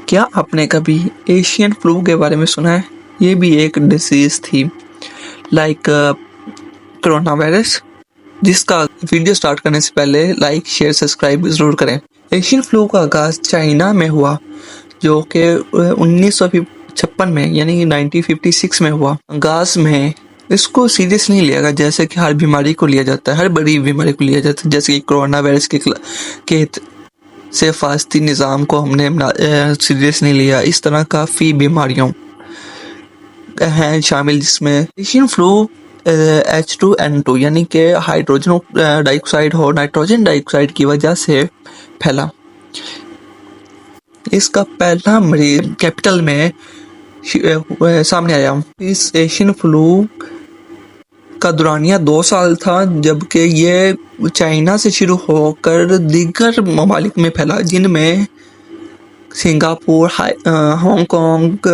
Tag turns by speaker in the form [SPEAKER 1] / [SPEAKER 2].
[SPEAKER 1] کیا آپ نے کبھی ایشین فلو کے بارے میں سنا ہے؟ یہ بھی ایک ڈیزیز تھی لائک کرونا وائرس، جس کا ویڈیو سٹارٹ کرنے سے پہلے لائک شیئر سبسکرائب ضرور کریں۔ ایشین فلو کا آغاز چائنا میں ہوا، جو کہ 1956 میں یعنی 1956 میں ہوا۔ آغاز میں اس کو سیریس نہیں لیا گیا جیسے کہ ہر بیماری کو لیا جاتا ہے، ہر بڑی بیماری کو لیا جاتا ہے، جیسے کہ کرونا وائرس کے سے حفاظتی نظام کو ہم نے سیریس نہیں لیا۔ اس طرح کافی بیماریوں ہیں شامل جس میں ایشین فلو H2N2 یعنی کہ ہائیڈروجن ڈائی آکسائڈ اور نائٹروجن ڈائی آکسائڈ کی وجہ سے پھیلا۔ اس کا پہلا مریض کیپٹل میں سامنے آیا۔ اس ایشین فلو کا دورانیہ 2 سال تھا، جبکہ یہ چائنا سے شروع ہو کر دیگر ممالک میں پھیلا، جن میں سنگاپور، ہانگ کانگ